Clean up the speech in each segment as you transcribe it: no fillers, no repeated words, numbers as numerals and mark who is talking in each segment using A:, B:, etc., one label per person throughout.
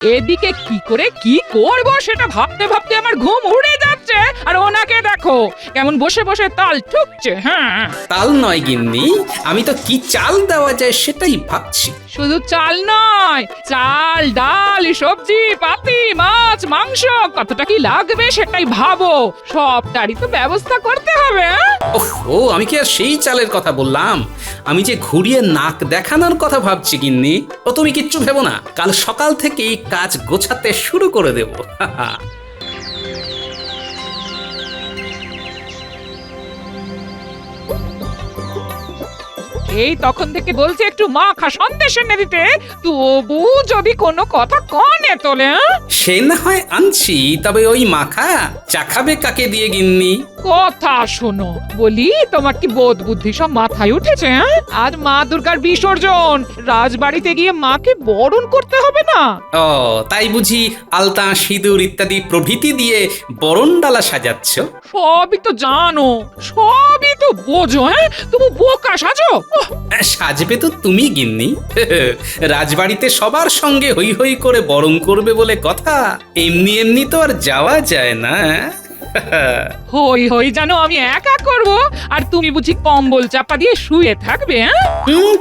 A: এদিকে কি করে কি করব সেটা ভাবতে ভাবতে আমার ঘুম উড়ে যাচ্ছে, আর ওনাকে দেখো কেমন বসে বসে তাল ঠুকছে। হ্যাঁ,
B: তাল নয় গিন্নি, আমি তো কি চাল দেওয়া যায় সেটাই ভাবছি।
A: শুধু চাল নয়, চাল ডাল সবজি পাতি মাছ মাংস কতটা কি লাগবে সেটাই ভাবো, সবটারই তো ব্যবস্থা করতে হবে।
B: ও আমি কি আর সেই চালের কথা বললাম, আমি যে ঘুরিয়ে নাক দেখানোর কথা ভাবছি গিন্নি। ও তুমি কিচ্ছু ভেবো না, কাল সকাল থেকেই কাজ গোছাতে শুরু করে দেব।
A: এই তখন থেকে বলছে একটু মাখা সন্দেশ এনে দিতে, তবু যদি কোনো কথা কনে তোলে।
B: সে না হয় আনছি, তবে ওই মাখা চা খাবে কাকে দিয়ে গিন্নি?
A: কথা শোনো, বলি তোমার কি বোধ বুদ্ধি সব মাথায় উঠেছে? আজ মা দুর্গার বিসর্জন, রাজবাড়িতে গিয়ে মাকে বরণ করতে হবে না?
B: ও তাই বুঝি আলতা সিঁদুর ইত্যাদি প্রভৃতি দিয়ে বরণডালা সাজাচ্ছ?
A: সবই তো জানো, সবই তো বোঝো, তুমি বোকা সাজো।
B: সাজবে তো তুমি গিন্নি। রাজবাড়িতে সবার সঙ্গে হই হই করে বরণ করবে বলে কথা, এমনি এমনি তো আর যাওয়া যায় না।
A: হই হই জানো আমি একা করব, আর তুমি বুঝি কম্বল চাপা দিয়ে শুয়ে থাকবে?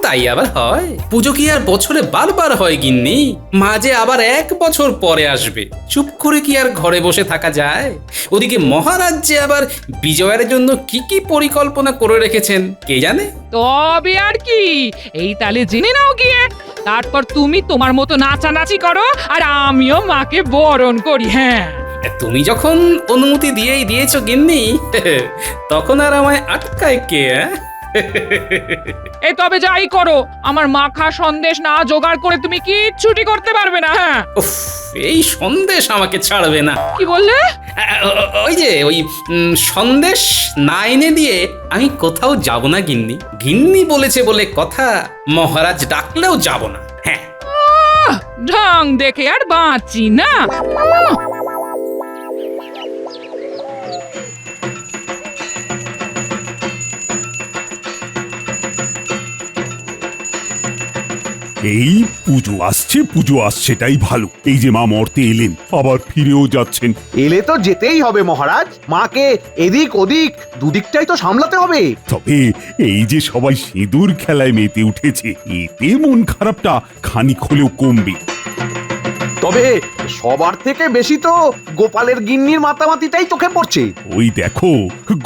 B: তাই আবার হয়? পুজো কি আর বছরে বারবার হয় গিন্নি? মাঝে আবার 1 বছর পরে আসবে, চুপ করে কি আর ঘরে বসে থাকা যায়? ওদিকে মহারাজ যে আবার বিজয়ের জন্য কি কি পরিকল্পনা করে রেখেছেন কে জানে।
A: তবে আর কি, এই তালে জেনে নাও গিয়ে, তারপর তুমি তোমার মতো নাচানাচি করো আর আমিও মাকে বরণ করি। হ্যাঁ,
B: তুমি যখন অনুমতি দিয়েছো গিন্নি, তখন আর আমায় আটকায় কে?
A: এই তবে যাই করো, আমার মাখা সন্দেশ না জোগাড় করে তুমি কিচ্ছুটি করতে পারবে না। হ্যাঁ,
B: উফ, এই সন্দেশ আমাকে ছাড়বে না।
A: কি বললে?
B: ওই যে ওই সন্দেশ না এনে দিয়ে আমি কোথাও যাব না গিন্নি। গিন্নি বলেছে বলে কথা, মহারাজ ডাকলেও যাব না। হ্যাঁ,
A: ঢং দেখে আর বাঁচি না।
C: এই পুজো আসছে তাই ভালো। এই যে মা মর্তে এলেন, আবার ফিরেও যাচ্ছেন।
D: এলে তো যেতেই হবে মহারাজ, মাকে এদিক ওদিক দুদিকটাই তো সামলাতে হবে।
C: তবে এই যে সবাই সিঁদুর খেলায় মেতে উঠেছে, এতে মন খারাপটা খানিক হলেও কমবে।
D: তবে সবার থেকে বেশি তো গোপালের গিন্নির মাতামাতিটাই চোখে পড়ছে।
C: ওই দেখো,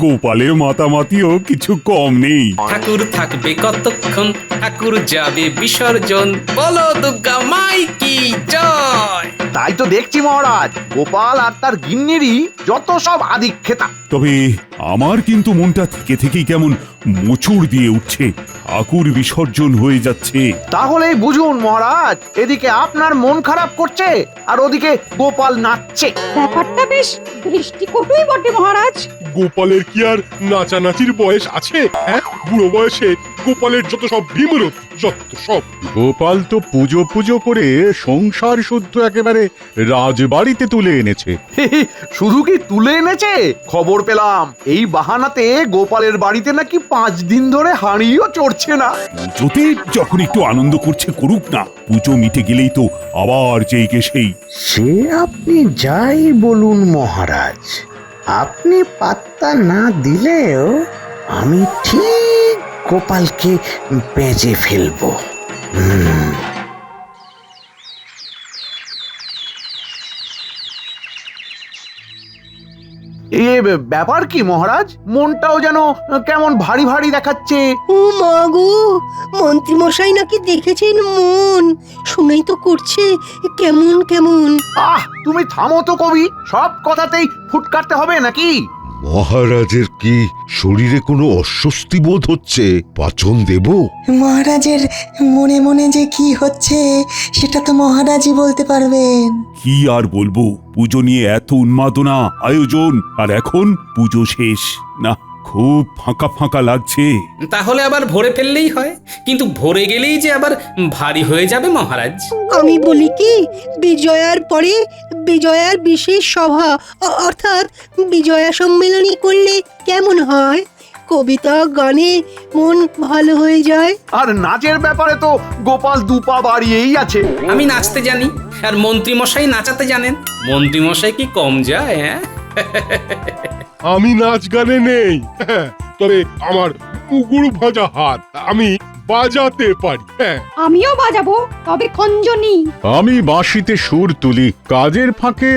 C: গোপালের মাতামাতিও কিছু কম নেই।
B: ঠাকুর থাকবে কতক্ষণ, ঠাকুর যাবে বিসর্জন, বলো দুর্গা মাই কি জয়।
D: তাই তো দেখছি মহারাজ, গোপাল আর তার গিন্নিরই যত সব আদিক্ষেতা।
C: তবে আমার কিন্তু মনটা থেকে থেকেই কেমন মোচড় দিয়ে উঠছে। ঠাকুর বিসর্জন হয়ে যাচ্ছে।
D: তাহলেই বুঝুন মহারাজ, এদিকে আপনার মন খারাপ করছে আর ওদিকে গোপাল নাচছে।
E: ব্যাপারটা বেশ দৃষ্টিকটুই বটে মহারাজ।
F: গোপালের কি আর নাচানাচির বয়স আছে? হ্যাঁ, বুড়ো বয়সে গোপালের যত সব ভীমরত, যত সব। গোপাল তো পুজো পুজো করে সংসার শুদ্ধ একেবারে রাজবাড়িতে তুলে এনেছে।
D: শুধু কি তুলে এনেছে, খবর পেলাম এই বাহানাতে গোপালের বাড়িতে নাকি 5 দিন ধরে হাঁড়িও চড়ছে না।
C: পুজোতে যখন একটু আনন্দ করছে করুক না, পুজো মিটে গেলেই তো আবার যেই কে সেই।
G: সে আপনি যাই বলুন মহারাজ, আপনি পাত্তা না দিলেও আমি ঠিক গোপালকে বেঁচে ফেলবো।
D: এ ব্যাপার কি মহারাজ, মনটাও যেন কেমন ভারী ভারী দেখাচ্ছে।
E: ও মা গো, মন্ত্রী মশাই নাকি দেখেছেন মন, শুনেই তো করছে কেমন কেমন।
D: তুমি থামো তো কবি, সব কথাতেই ফুটকারতে হবে নাকি?
H: মহারাজের কি শরীরে কোনো অস্বস্তি বোধ হচ্ছে? পাচন দেব?
I: মহারাজের মনে মনে যে কি হচ্ছে সেটা তো মহারাজই বলতে পারবেন।
C: কি আর বলবো, পুজো নিয়ে এত উন্মাদনা আয়োজন, আর এখন পুজো শেষ না, খুব ফাঁকা ফাঁকা লাগছে।
B: তাহলে আবার ভরে ফেললেই হয়, কিন্তু ভরে গেলেই যে আবার ভারী হয়ে যাবে মহারাজ।
E: আমি বলি কি, বিজয়ার পরে বিজয়ার বিশেষ সভা অর্থাৎ বিজয়া সম্মেলনী করলে কেমন হয়? কবিতা গানে মন ভালো হয়ে যায়।
D: আর নাচের ব্যাপারে তো গোপাল দুপা বাড়িয়েই আছে।
B: আমি নাচতে জানি, আর মন্ত্রী মশাই নাচাতে জানেন। মন্ত্রী মশাই কি কম যায়? হ্যাঁ,
F: আমি নাচ গানে নেই, তবে আমার মুগুর ভাজা হাত আমি বাজাতে পারি। হ্যাঁ,
J: আমিও বাজাবো, তবে খঞ্জনি।
F: আমি বাঁশিতে সুর তুলি, কাজের ফাঁকে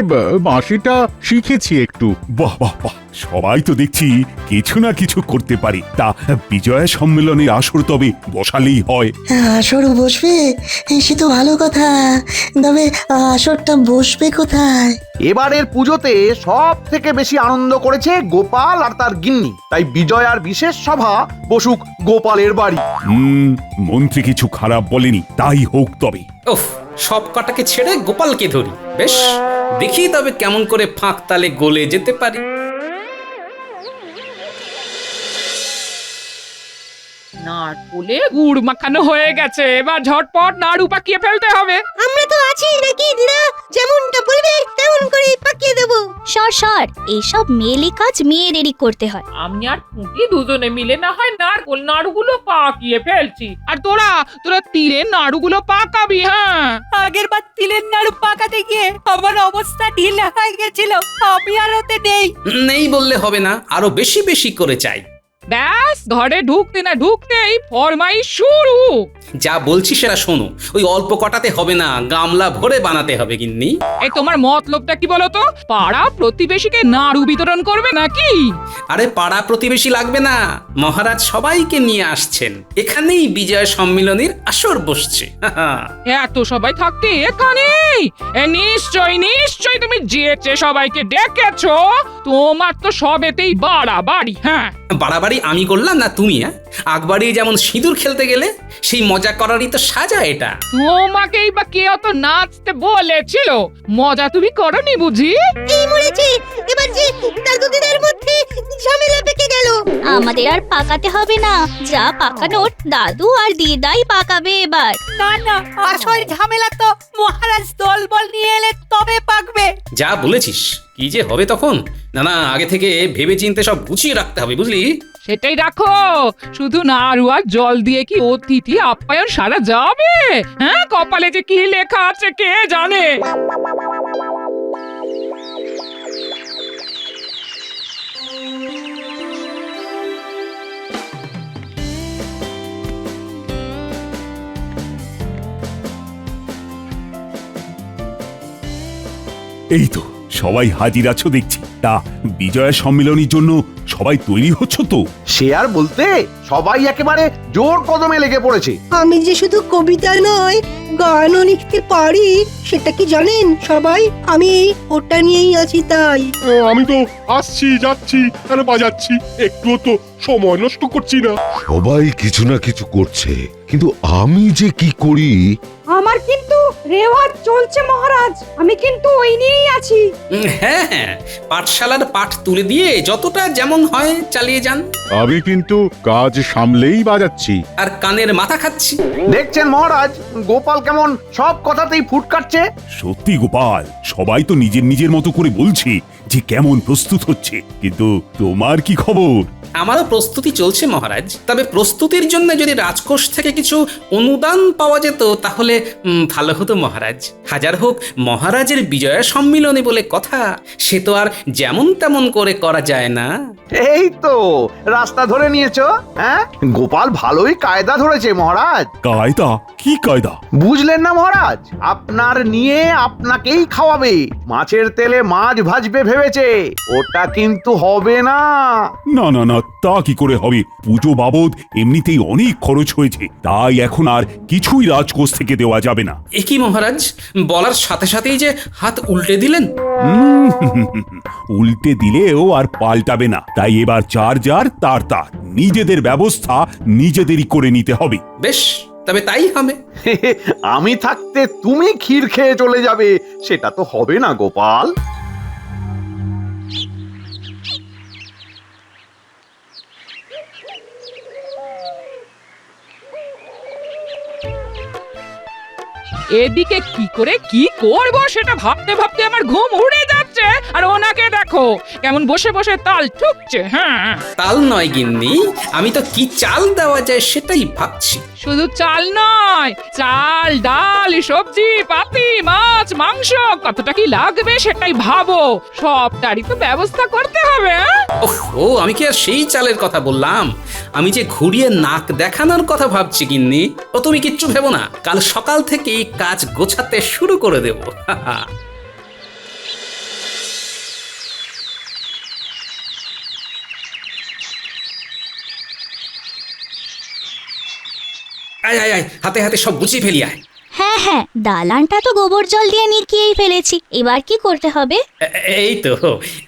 F: বাঁশিটা শিখেছি একটু।
C: বাহ বাহ বাহ, সবাই তো দেখছি কিছু না কিছু করতে পারে। তা বিজয়া সম্মেলনের আসর তবে বসালেই হয়।
I: আসরও বসবে, সে তো ভালো কথা। তবে আসরটা বসবে কোথায়?
D: এবারের পুজোতে সব থেকে বেশি আনন্দ করেছে গোপাল আর তার গিন্নি, তাই বিজয়ার বিশেষ সভা বসুক গোপালের বাড়ি।
C: মন্ত্রী কিছু খারাপ বলেনি, তাই হোক তবে।
B: ওফ, সব কটাকে ছেড়ে গোপালকে ধরি। বেশ, দেখি তবে কেমন করে ফাঁক তালে গলে যেতে পারি।
A: নারকোলে গুড় মাখানো হয়ে গেছে, এবার ঝটপট নাড়ু পাকিয়ে ফেলতে হবে।
E: আমরা তো আছি নাকি দিদা, যেমনটা বলবে তেমন করে পাকিয়ে দেবো।
J: সর, এইসব মেয়েলি কাজ মেয়েদেরই করতে হয়।
A: আমি আর পুঁটি দুজনে মিলে না হয় নারকোল নাড়ুগুলো পাকিয়ে ফেলছি, আর তোরা তিলের নাড়ুগুলো পাকাবি। হ্যাঁ,
K: আগের বার তিলের নাড়ু পাকাতে গিয়ে আমার অবস্থা ঢিলা হয়ে গেছিল, আমি আর ওতে নেই।
B: নেই বললে হবে না, আরো বেশি বেশি করে চাই।
A: ব্যাস, ঘরে ঢুকতে না ঢুকতেই ফরমাইশ শুরু।
B: যা বলছি সেটা শোনো, ওই অল্প কটাতে হবে না, গামলা ভরে বানাতে হবে গিন্নি।
A: এই তোমার মতলবটা কি বলো তো? পাড়া প্রতিবেশীকে নাড়ু বিতরণ করবে নাকি?
B: আরে পাড়া প্রতিবেশী লাগবে না, মহারাজ সবাইকে নিয়ে আসছেন, এখানেই বিজয় সম্মিলনীর আসর বসছে।
A: এত সবাই থাকতে এখানেই? নিশ্চয়ই তুমি যেচে সবাইকে ডেকেছো। তোমার তো সবেতেই বাড়াবাড়ি। হ্যাঁ,
B: বাড়াবাড়ি আমি করলাম না তুমি? আগবাড়ি যেমন সিঁদুর খেলতে গেলে সেই মজা করারই তো সাজা এটা।
A: তোমাকেই বা কে অত নাচতে বলেছিল? মজা তুমি করনি বুঝি?
E: এই মরেছে, এবার যে দাদু দিদার মধ্যে ঝামেলা পেকে গেল।
J: আমাদের আর পাকাতে হবে না, যা পাকানোর দাদু আর দিদাই পাকাবে এবার।
K: না, আসল ঝামেলা তো মহারাজ দলবল নিয়ে এলে তবে পাকবে।
B: যা বলেছিস, কি যে হবে তখন। না, আগে থেকে ভেবে চিন্তে সব গুছিয়ে রাখতে হবে, বুঝলি?
A: সেটাই রাখো। শুধু নাড়ু আর জল দিয়ে কি অতিথি আপ্যায়ন সারা যাবে? হ্যাঁ, কপালে যে কি লেখা আছে কে জানে।
C: এই তো সবাই হাজির আছো দেখছি। তা বিজয়া সম্মেলনের জন্য সবাই তৈরি হচ্ছ তো?
D: সে আর বলতে, সবাই একেবারে জোর কদমে লেগে পড়েছে।
E: আমি যে শুধু কবিতা নয়, গানও লিখতে পারি, সেটা কি জানেন সবাই? আমি ওটা নিয়েই আছি তাই।
F: আমি তো আসছি যাচ্ছি আর বাজাচ্ছি, একটুও তো সময় নষ্ট করছি না।
H: সবাই কিছু না কিছু করছে, কিন্তু আমি যে কি করি।
J: আমার কিন্তু রেওয়াজ চলছে মহারাজ, আমি কিন্তু ওই নিয়েই আছি।
B: হ্যাঁ, পাঠশালার পাঠ তুলে দিয়ে যতটা যেমন হয় চালিয়ে যান।
F: আমি কিন্তু কাজ সামলেই বাজাচ্ছি।
B: আর কানের মাথা খাচ্ছি।
D: দেখছেন মহারাজ, গোপাল কেমন সব কথাতেই ফুট কাটছে।
C: সত্যি গোপাল, সবাই তো নিজের নিজের মতো করে বলছে যে কেমন প্রস্তুত হচ্ছে, কিন্তু তোমার কি খবর?
B: আমারও প্রস্তুতি চলছে মহারাজ, তবে প্রস্তুতির জন্য যদি রাজকোষ থেকে কিছু অনুদান পাওয়া যেত তাহলে ভালো হতো মহারাজ। হাজার হোক মহারাজের বিজয়া সম্মিলনী বলে কথা, সে তো আর যেমন তেমন করে করা যায় না।
D: এই তো রাস্তা ধরে নিয়েছো। হ্যাঁ, গোপাল ভালোই কায়দা ধরেছে মহারাজ।
C: কায়দা? কি কায়দা?
D: বুঝলেন না মহারাজ, আপনার নিয়ে আপনাকেই খাওয়াবে, মাছের তেলে মাছ ভাজবে ভেবেছে। ওটা কিন্তু হবে না।
C: না না না, তা কি করে হবে? পুজো বাবদ এমনিতেই অনেক খরচ হয়েছে, তাই এখন আর কিছুই রাজকোষ থেকে দেওয়া যাবে না।
B: এ কি মহারাজ, বলার সাথে সাথেই যে হাত উল্টে দিলেন।
C: উল্টে দিলেও আর পাল্টাবে না, তাই এবার যার তার নিজেদের ব্যবস্থা নিজেদেরই করে নিতে হবে।
B: বেশ, তবে তাই হবে।
D: আমি থাকতে তুমি ক্ষীর খেয়ে চলে যাবে, সেটা তো হবে না গোপাল।
A: এদিকে কি করে কি করব সেটা ভাবতে ভাবতে আমার ঘুম উড়ে যাচ্ছে। আর ওনাকে দেখো কেমন বসে বসে তাল ঠুকছে। হ্যাঁ,
B: তাল নয় গিন্নি, আমি তো কি চাল দেওয়া যায় সেটাই ভাবছি।
A: শুধু চাল নয়, চাল ডাল সবজি পাতি মাছ মাংস কতটা কি লাগবে সেটাই ভাবো। সবটারই তো ব্যবস্থা করতে হবে।
B: ও আমি কি আর সেই চালের কথা বললাম, আমি যে ঘুরিয়ে নাক দেখানোর কথা ভাবছি গিন্নি। ও তুমি কিচ্ছু ভেবো না, কাল সকাল থেকেই কাজ গোছাতে শুরু করে দেব। আয় আয় আয়, হাতে হাতে সব গুছিয়ে ফেলি আয়।
J: হ্যাঁ হ্যাঁ, দালানটা তো গোবর জল দিয়ে নিকিয়েই ফেলেছি, এবার কি করতে হবে?
B: এই তো,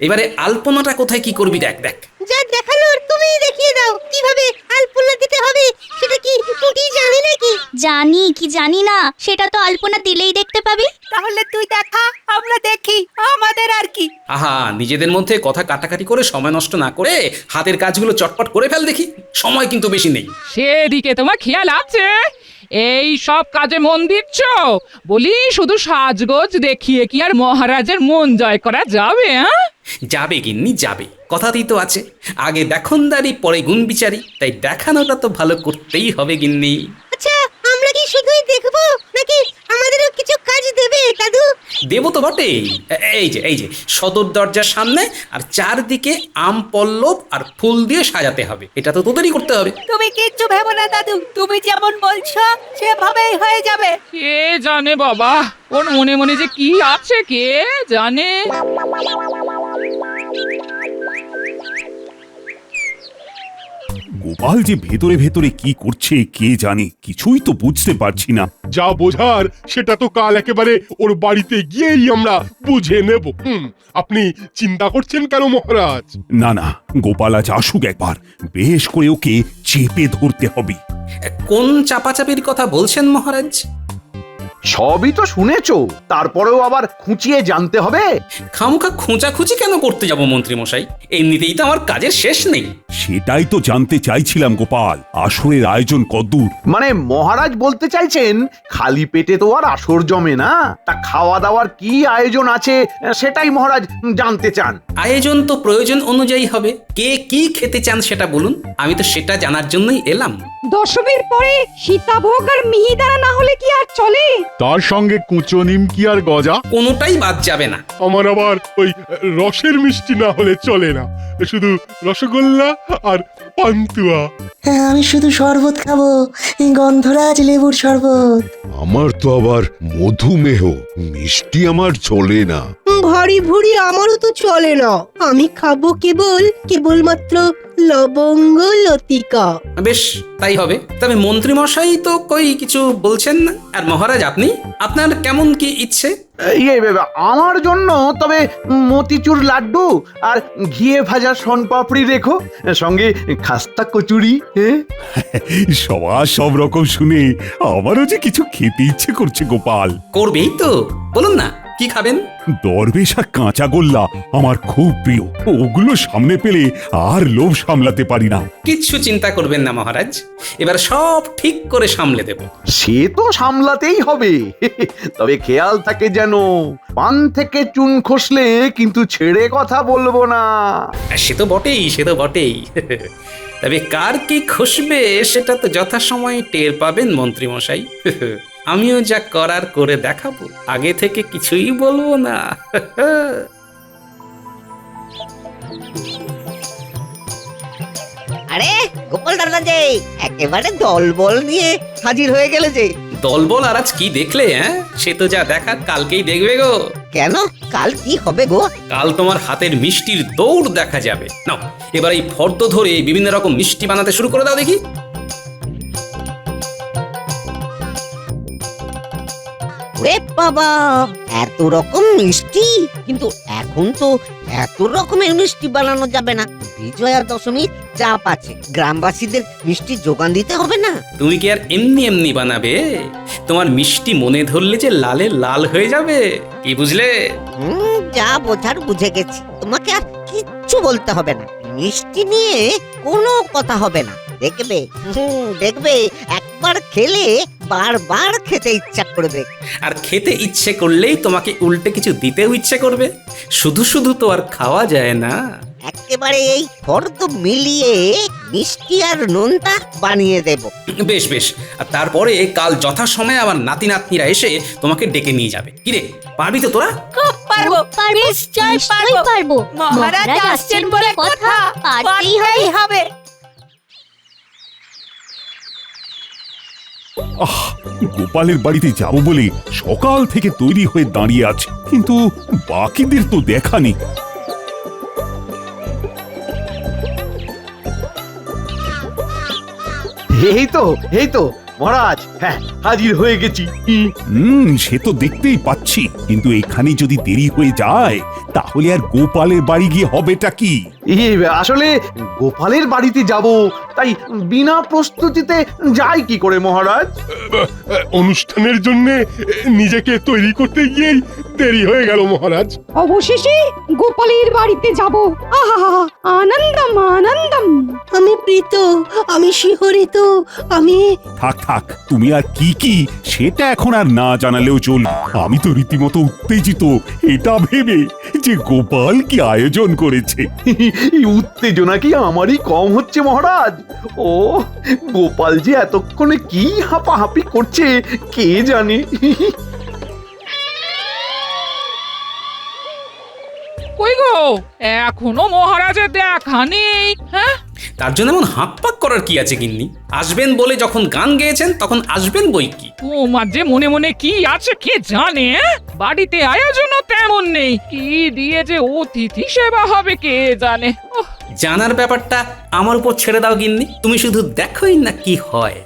B: এবারে আলপনাটা কোথায় কি করবি দেখ দেখ।
E: যা দেখানোর তুমিই দেখিয়ে দাও, কিভাবে আলপনা দিতে হবে সেটা কি টুটি জানে নাকি?
J: জানি কি জানি না, সেটা তো আলপনা দিলেই দেখতে পাবি।
K: তাহলে তুই দেখা, আমরা দেখি, আমাদের আর কি।
B: আহা, নিজেদের মধ্যে কথা কাটাকাটি করে সময় নষ্ট না করে হাতের কাজগুলো চটপট করে ফেল দেখি, সময় কিন্তু বেশি নেই।
A: সেদিকে তোমার খেয়াল আছে? এই সব কাজে মন দিচ্ছ বলি, শুধু সাজগোজ দেখিয়ে কি আর মহারাজের মন জয় করা যাবে? হ্যাঁ,
B: যাবে গিন্নি যাবে, কথাতেই তো আছে, আগে দেখনদারি পরে গুণ বিচারি, তাই দেখানোটা তো ভালো করতেই হবে গিন্নি।
E: আচ্ছা, আমরা কি শুধুই দেখবো নাকি আমাদেরও কিছু কাজ দেবে দাদু?
B: দেবো তো বটেই। এই যে সদর দরজার সামনে আর চারদিকে আম পল্লব আর ফুল দিয়ে সাজাতে হবে, এটা তো তোদেরই করতে হবে।
K: তুমি কিচ্ছু ভেবো না দাদু, তুমি যেমন বলছো সেভাবেই হয়ে যাবে।
A: কে জানে বাবা, ওর মনে মনে যে কি আছে কে জানে।
C: গোপাল যে ভেতরে ভেতরে কি করছে কে জানে, কিছুই তো বুঝতে পারছি না।
F: যা বোঝার সেটা তো কাল একেবারে ওর বাড়িতে গিয়েই আমরা বুঝে নেব। আপনি চিন্তা করছেন কেন মহারাজ?
C: না না, গোপাল আজ আসুক একবার, বেশ করে ওকে চেপে ধরতে হবে।
B: কোন চাপাচাপির কথা বলছেন মহারাজ?
D: সবই তো শুনেছো, তারপরেও আবার খুঁচিয়ে জানতে হবে।
B: খামোখা খোঁচাখুচি কেন করতে যাব মন্ত্রী মশাই, এমনিতেই তো আমার কাজের শেষ নেই।
C: সেটাই তো জানতে চাইছিলাম গোপাল, আসরের আয়োজন কদ্দূর?
D: মানে মহারাজ বলতে চাইছেন খালি পেটে তো আর আসর জমে না, তা খাওয়া দাওয়ার কি আয়োজন আছে সেটাই মহারাজ জানতে চান।
B: আয়োজন তো প্রয়োজন অনুযায়ী হবে, কে কি খেতে চান সেটা বলুন, আমি তো সেটা জানার জন্যই এলাম।
K: দশমীর পরে সীতাভোগ আর মিহিদানা না হলে কি আর চলে?
F: তার সঙ্গে কুচো নিমকি আর গজা,
B: কোনোটাই বাদ যাবে না।
F: আমার আবার ওই রসের মিষ্টি না হলে চলে না, শুধু রসগোল্লা আর পান্তুয়া।
I: হ্যাঁ, আমি শুধু শরবত খাবো, গন্ধরাজ লেবুর শরবত।
H: আমার তো আবার মধুমেহ, মিষ্টি আমার চলে না।
E: ভারী ভুড়ি আমারও তো চলে না, আমি খাবো কেবলমাত্র লবঙ্গ লতিকা।
B: বেশ, তাই হবে। তবে মন্ত্রী মশাই তো কই কিছু বলছেন না, আর মহারাজ আপনি, আপনার কেমন কি ইচ্ছে?
D: আমার জন্য তবে মতিচুর লাড্ডু আর ঘিয়ে ভাজা শনপাপড়ি রেখো, সঙ্গে খাস্তা কচুরি।
C: সবার সব রকম শুনে আমারও যে কিছু খেতে ইচ্ছে করছে গোপাল।
B: করবেই তো, বলুন না কি খাবেন?
C: দরবেশ আর কাঁচা গোল্লা আমার খুব প্রিয়, ওগুলো সামনে পেলে আর লোভ সামলাতে পারি না।
B: কিচ্ছু চিন্তা করবেন না মহারাজ, এবার সব ঠিক করে সামলে দেব।
D: সে তো সামলাতেই হবে, তবে খেয়াল থাকে যেন পান থেকে চুন খসলে কিন্তু ছেড়ে কথা বলবো না।
B: সে তো বটেই, সে তো বটেই। তবে কার কি খসবে সেটা তো যথাসময়ে টের পাবেন মন্ত্রী মশাই। আমিও যা করার করে দেখাবো, আগে থেকে কিছুই বলবো না।
L: আরে গোপাল দাদা যে একেবারে দলবল নিয়ে হাজির হয়ে গেলে যে।
B: দলবল আর আজ কি দেখলে? সে তো যা দেখার কালকেই দেখবে গো।
L: কেন, কাল কি হবে গো?
B: কাল তোমার হাতের মিষ্টির দৌড় দেখা যাবে। নাও এবার এই ফর্দ ধরে বিভিন্ন রকম মিষ্টি বানাতে শুরু করে দাও দেখি।
L: ওরে বাবা, এত রকম মিষ্টি! কিন্তু এখন তো এত রকমের মিষ্টি বানানো যাবে না, বিজয়া দশমীর চাপ আছে, গ্রামবাসীদের মিষ্টি যোগান দিতে হবে না?
B: তুমি কি আর এমনি এমনি বানাবে? তোমার মিষ্টি মনে ধরলে যে লালে লাল হয়ে যাবে, কি বুঝলে?
L: যা বোঝার বুঝে গেছি, তোমাকে আর কিচ্ছু বলতে হবে না, মিষ্টি নিয়ে কোনো কথা হবে না। দেখবে দেখবে একবার খেলে বারবার খেতে ইচ্ছা করবে।
B: আর খেতে ইচ্ছে করলেই তোমাকে উল্টে কিছু দিতেও ইচ্ছে করবে। শুধু শুধু তো আর খাওয়া যায় না।
L: একেবারে এই ফর্দ মিলিয়ে মিষ্টি আর নোনতা বানিয়ে দেব।
B: বেশ বেশ, আর তারপরে কাল যথাসময়ে আমার নাতি নাতনিরা এসে তোমাকে ডেকে নিয়ে যাবে। কিরে, পারবি তো তোরা?
K: খুব পারবো, নিশ্চয় পারবো। মহারাজ আসছেন বলে কথা, পারতেই হবে।
C: আহ, গোপালের বাড়িতে যাব বলে সকাল থেকে তৈরি হয়ে দাঁড়িয়ে আছে, কিন্তু বাকিদের তো দেখা নেই।
D: এই তো মহারাজ, হ্যাঁ হাজির হয়ে গেছি।
C: সে তো দেখতেই পাচ্ছি, কিন্তু এখানে যদি দেরি হয়ে যায় তাহলে আর গোপালের বাড়ি গিয়ে হবেটা কি?
D: আসলে গোপালের বাড়িতে যাব, তাই বিনা প্রস্তুতিতে যাই কি করে মহারাজ?
F: অনুষ্ঠানের জন্য নিজেকে তৈরি করতে গিয়েই দেরি হয়ে গেল মহারাজ।
K: অবশেষে গোপালের বাড়িতে যাব। আহা, আনন্দম আনন্দম।
E: আমি প্রীত, আমি শিহরিত, আমি
C: থাক থাক, তুমি আর কি কি সেটা এখন আর না জানালেও চলবে। আমি তো রীতিমতো উত্তেজিত এটা ভেবে যে গোপাল কি আয়োজন করেছে।
D: এই উত্তেজনা কি আমারই কম হচ্ছে মহারাজ? ও গোপাল যে এতক্ষণে কি হাঁপাহাঁপি করছে কে জানে।
A: কই গো, এখনো মহারাজের দেখা নেই? হ্যাঁ,
B: তার জন্য এমন হাঁক পাক করার কি আছে গিন্নি? আসবেন বলে যখন গান গেয়েছেন তখন আসবেন বই কি।
A: তোমার যে মনে মনে কি আছে কে জানে? বাড়িতে আয়োজনও তেমন নেই, কি দিয়ে যে অতিথি সেবা হবে কে জানে।
B: জানার ব্যাপারটা আমার উপর ছেড়ে দাও গিন্নি, তুমি শুধু দেখোই না কি হয়।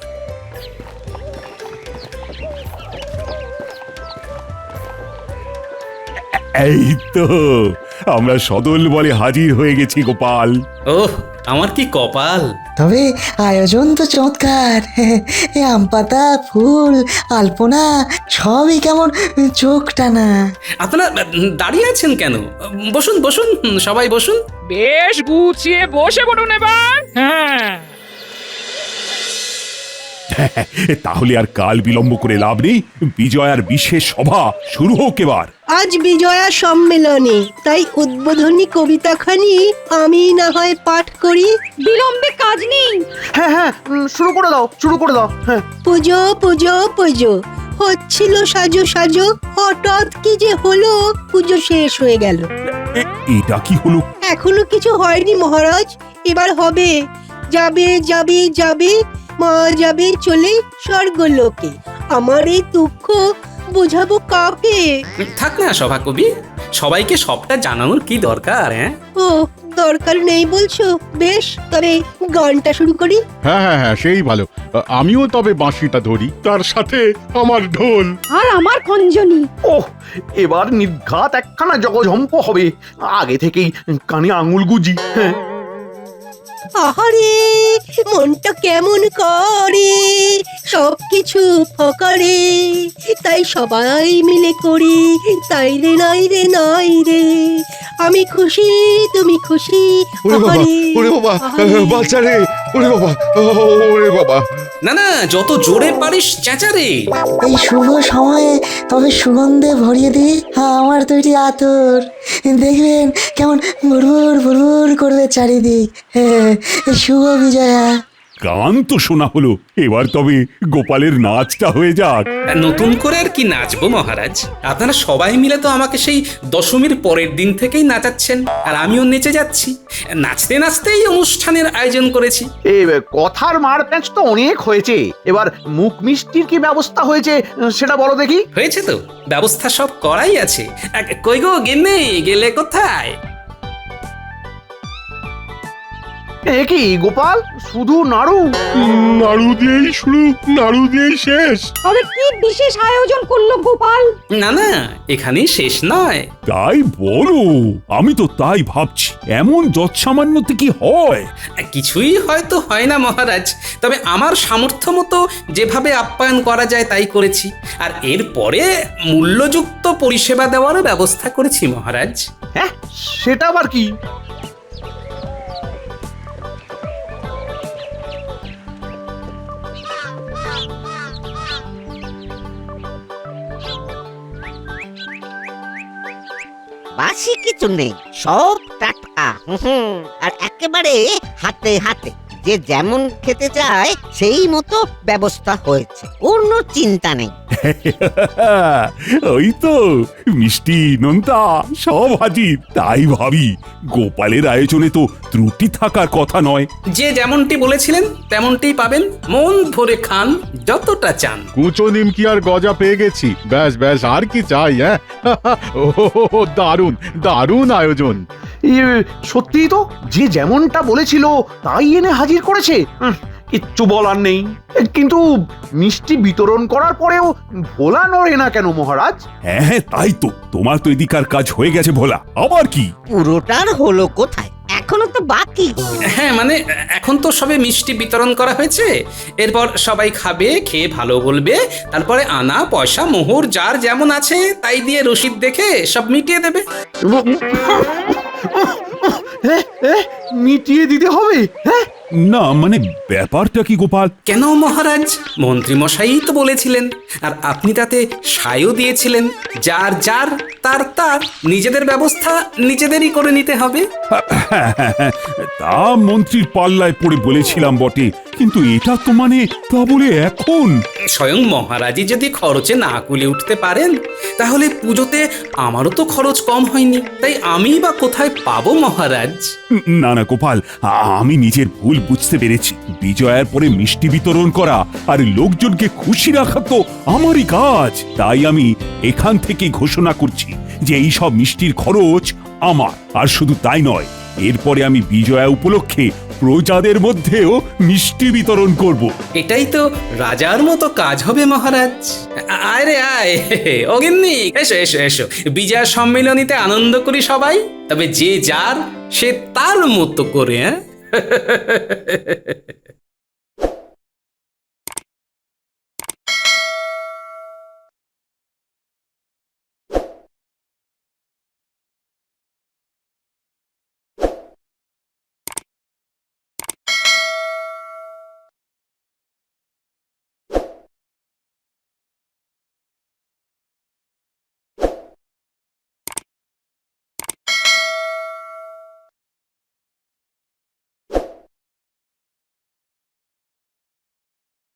C: এই তো আমরা সদল বলে হাজির হয়ে গেছি গোপাল।
B: ওহ, আমার কি কপাল!
I: তবে আয়োজন তো চমৎকার। আম পাতা, ফুল, আলপনা সবই কেমন চোখ টানা।
B: আপনারা দাঁড়িয়ে আছেন কেন? বসুন বসুন, সবাই বসুন।
A: বেশ গুছিয়ে বসে পড়ুন এবার। হ্যাঁ,
C: তাহলে আর কাল বিলম্ব করে লাভ নেই, বিজয়ার বিশেষ সভা শুরু হোক এবার।
E: আজ বিজয়া সম্মেলনে, তাই উদ্বোধনী কবিতাখানি আমি না হয় পাঠ করি।
K: বিলম্বে কাজ নেই।
D: হ্যাঁ, শুরু করে দাও। হ্যাঁ,
E: পুজো পুজো পুজো হচ্ছিল সাজো সাজো, হঠাৎ কি যে হলো, পুজো শেষ হয়ে গেল।
C: এটা কি হলো?
E: এখনো কিছু হয়নি মহারাজ, এবার হবে। যাবে যাবে যাবে, মা যাবে চলে স্বর্গলোকে। আমার এই দুঃখ বোঝাবো কাকে?
B: থাক না সভাকবি, সবাইকে সবটা জানানোর কি দরকার? হ্যাঁ,
E: ও দরকার নেই বলছো? বেশ, তবে গানটা শুরু করি।
F: হ্যাঁ, সেই ভালো। আমিও তবে বাঁশিটা ধরি, তার সাথে আমার ঢোল
K: আর আমার খঞ্জনি।
D: ওহ এবার নির্ঘাত একখানা জগঝম্প হবে। আগে থেকেই কানে আঙুল গুজি। হ্যাঁ,
E: আহারে মনটা কেমন করে, সবকিছু ফকারে, তাই সবাই মিলে করি তাই রে নাই রে নাই রে। আমি খুশি তুমি খুশি।
H: বাচ্চারে, ওরে বাবা।
B: না না, যত জোরে পারিস চেঁচারে।
I: এই শুভ সময়ে তবে সুগন্ধে ভরিয়ে দিই আমার তৈরি আতর। দেখবেন কেমন ভুরভুর ভুরভুর করবে চারিদিক। শুভ বিজয়া।
C: গান তো শোনা হলো, এবার তবে গোপালের নাচটা হয়ে যাক।
B: নতুন করে আর কি নাচবো মহারাজ? আপনারা সবাই মিলে তো আমাকে সেই দশমীর পরের দিন থেকেই নাচাচ্ছেন, আর আমিও নেচে যাচ্ছি। নাচতে নাচতেই অনুষ্ঠানের আয়োজন করেছি।
D: এই কথার মারপ্যাঁচ তো অনেক হয়েছে, এবার মুখ মিষ্টির কি ব্যবস্থা হয়েছে সেটা বলো দেখি।
B: হয়েছে তো, ব্যবস্থা সব করাই আছে। কই গো গিন্নি, গেলে কোথায়?
D: কি গোপাল, শুধু নাড়ু?
F: নাড়ু দিয়েই শুরু, নাড়ু দিয়েই শেষ।
K: তবে কি বিশেষ আয়োজন করলো গোপাল?
B: না না, এখানেই শেষ নয়।
C: তাই বলো, আমি তো তাই ভাবছি, এমন যৎসামান্যতে কি হয়?
B: কিছুই হয়তো হয় না মহারাজ, তবে আমার সামর্থ্য মতো যেভাবে আপ্যায়ন করা যায় তাই করেছি। আর এরপরে মূল্যযুক্ত পরিষেবা দেওয়ারও ব্যবস্থা করেছি মহারাজ।
D: হ্যাঁ, সেটা আবার কি?
L: বাসি কিছু নেই, সব টাটকা। আর একেবারে হাতে হাতে, যে যেমন খেতে চায় সেই মতো ব্যবস্থা হয়েছে, কোনো চিন্তা নেই।
C: ওই তো মিষ্টি নোনতা সব হাজির। তাই ভাবি গোপালের আয়োজনে তো ত্রুটি থাকার কথা নয়।
B: যে যেমনটি বলেছিলেন তেমনটি পাবেন, মন ভরে খান যতটা চান।
F: কুচো নিমকি আর গজা পেয়ে গেছি, ব্যাস ব্যাস, আর কি চাই? হ্যাঁ, ও দারুণ দারুণ আয়োজন।
D: সত্যিই তো, যে যেমনটা বলেছিল তাই এনে হাজির করেছে। কিচ্ছু বলার নেই। কিন্তু মিষ্টি বিতরণ করার পরেও ভোলা নড়ে না কেন মহারাজ?
C: হ্যাঁ তাই তো, তোমার তো এদিকার কাজ হয়ে গেছে ভোলা, আবার কি?
L: পুরোটার হলো কোথায়, এখনো তো বাকি।
B: হ্যাঁ মানে এখন তো সবে মিষ্টি বিতরণ করা হয়েছে, এরপর সবাই খাবে, খেয়ে ভালো বলবে, তারপরে আনা পয়সা মোহর যার যেমন আছে তাই দিয়ে রসিদ দেখে সব মিটিয়ে দেবে।
D: মিটিয়ে দিতে হবে? হ্যাঁ,
C: না মানে ব্যাপারটা কি গোপাল?
B: কেন মহারাজ, মন্ত্রী মশাই তো বলেছিলেন, আর আপনি তাতে সায়ও দিয়েছিলেন, যার যার তার তার নিজেদের ব্যবস্থা নিজেদেরই করে নিতে হবে।
C: তা মন্ত্রীর পাল্লায় পড়ে বলেছিলাম বটে, কিন্তু এটা তো মানে তা বলে এখন
B: স্বয়ং মহারাজই যদি খরচে না কুলে উঠতে পারেন, তাহলে পুজোতে আমারও তো খরচ কম হয়নি, তাই আমি বা কোথায় পাবো মহারাজ?
C: না না গোপাল, আমি নিজের ভুল বুঝতে পেরেছি। বিজয়ার পরে মিষ্টি বিতরণ করা আর লোকজনকে খুশি রাখা তো আমারই কাজ। তাই আমি এখান থেকে ঘোষণা করছি যে এই সব মিষ্টির খরচ আমার। আর শুধু তাই নয়, এরপরে আমি বিজয়া উপলক্ষে প্রজাদের মধ্যেও মিষ্টি বিতরণ করব।
B: এটাই তো রাজার মতো কাজ হবে মহারাজ। আয় রে আয়, অগিন্নি এসো এসো এসো, বিজয়া সম্মেলনীতে আনন্দ করি সবাই, তবে যে যার সে তার মতো করে। হ্যাঁ